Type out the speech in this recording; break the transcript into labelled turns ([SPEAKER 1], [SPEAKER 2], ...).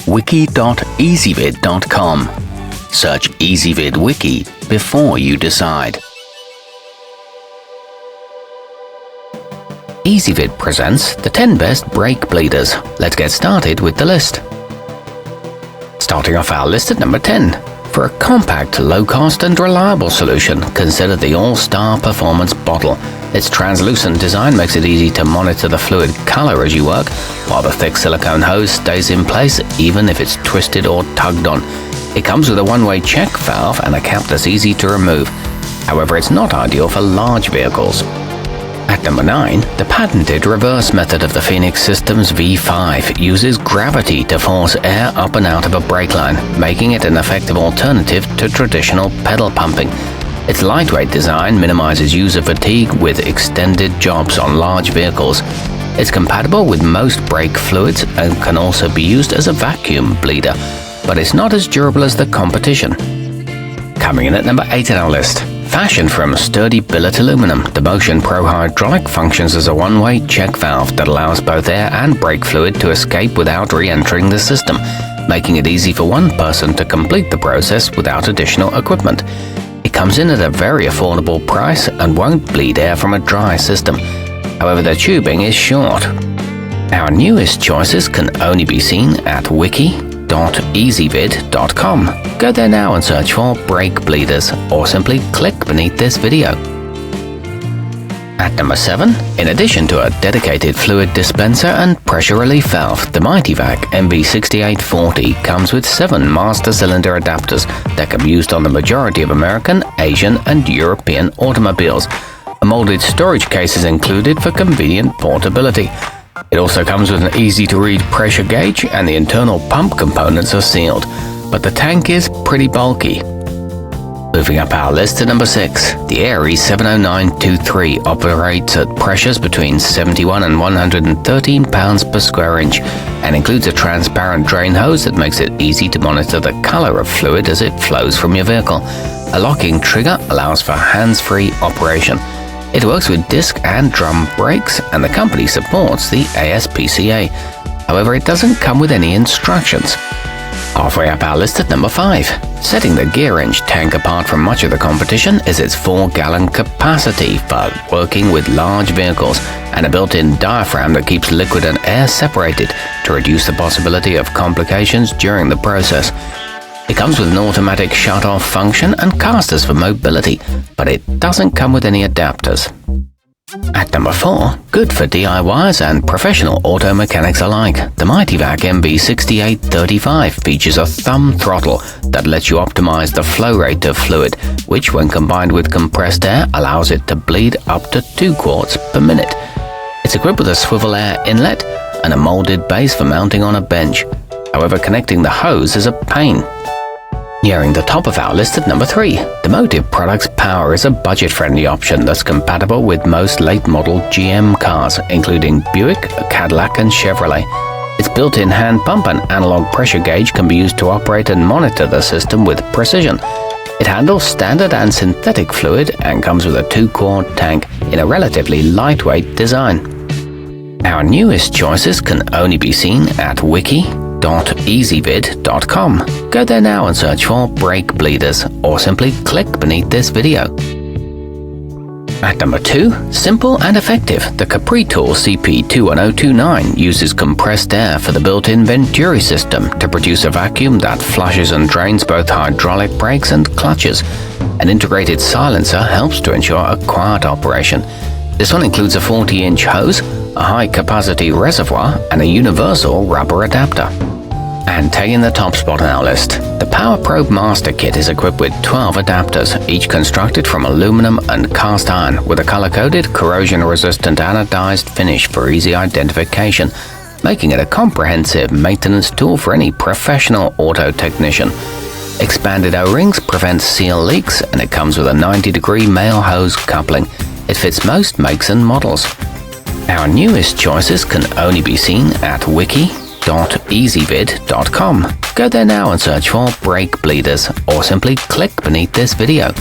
[SPEAKER 1] wiki.ezvid.com. Search Ezvid Wiki before you decide. Ezvid presents the 10 best brake bleeders. Let's get started with the list. Starting off our list at number 10. For a compact, low-cost and reliable solution, consider the All-Star Performance Bottle. Its translucent design makes it easy to monitor the fluid color as you work, while the thick silicone hose stays in place even if it's twisted or tugged on. It comes with a one-way check valve and a cap that's easy to remove. However, it's not ideal for large vehicles. At number 9, the patented reverse method of the Phoenix Systems V5 uses gravity to force air up and out of a brake line, making it an effective alternative to traditional pedal pumping. Its lightweight design minimizes user fatigue with extended jobs on large vehicles. It's compatible with most brake fluids and can also be used as a vacuum bleeder, but it's not as durable as the competition. Coming in at number 8 on our list. Fashioned from sturdy billet aluminum, the Motion Pro Hydraulic functions as a one-way check valve that allows both air and brake fluid to escape without re-entering the system, making it easy for one person to complete the process without additional equipment. It comes in at a very affordable price and won't bleed air from a dry system. However, the tubing is short. Our newest choices can only be seen at wiki.ezvid.com. Go there now and search for brake bleeders, or simply click beneath this video. At number 7, in addition to a dedicated fluid dispenser and pressure relief valve, the mityvac MV6840 comes with 7 master cylinder adapters that can be used on the majority of American, Asian, and European automobiles. A molded storage case is included for convenient portability. It also comes with an easy-to-read pressure gauge, and the internal pump components are sealed, but the tank is pretty bulky. Moving up our list to number 6, the ARRI 70923 operates at pressures between 71 and 113 pounds per square inch and includes a transparent drain hose that makes it easy to monitor the color of fluid as it flows from your vehicle. A locking trigger allows for hands-free operation. It works with disc and drum brakes, and the company supports the ASPCA. However, it doesn't come with any instructions. Halfway up our list at number 5. Setting the gearwrench tank apart from much of the competition is its 4-gallon capacity for working with large vehicles, and a built-in diaphragm that keeps liquid and air separated to reduce the possibility of complications during the process. It comes with an automatic shut-off function and casters for mobility, but it doesn't come with any adapters. At number 4, good for DIYers and professional auto mechanics alike, the mityvac MV6835 features a thumb throttle that lets you optimize the flow rate of fluid, which when combined with compressed air allows it to bleed up to 2 quarts per minute. It's equipped with a swivel air inlet and a molded base for mounting on a bench. However, connecting the hose is a pain. Nearing the top of our list at number 3, the Motive Products Power is a budget-friendly option that's compatible with most late-model GM cars, including Buick, Cadillac, and Chevrolet. Its built-in hand pump and analog pressure gauge can be used to operate and monitor the system with precision. It handles standard and synthetic fluid and comes with a 2-quart tank in a relatively lightweight design. Our newest choices can only be seen at wiki.ezvid.com. Go there now and search for brake bleeders, or simply click beneath this video. At number 2, simple and effective, the Capri Tool CP21029 uses compressed air for the built-in Venturi system to produce a vacuum that flushes and drains both hydraulic brakes and clutches. An integrated silencer helps to ensure a quiet operation. This one includes a 40-inch hose, a high-capacity reservoir, and a universal rubber adapter. And taking the top spot on our list, the Power Probe Master Kit is equipped with 12 adapters, each constructed from aluminum and cast iron, with a color-coded, corrosion-resistant anodized finish for easy identification, making it a comprehensive maintenance tool for any professional auto technician. Expanded O-rings prevent seal leaks, and it comes with a 90-degree male hose coupling. It fits most makes and models. Our newest choices can only be seen at wiki.ezvid.com. Go there now and search for brake bleeders, or simply click beneath this video.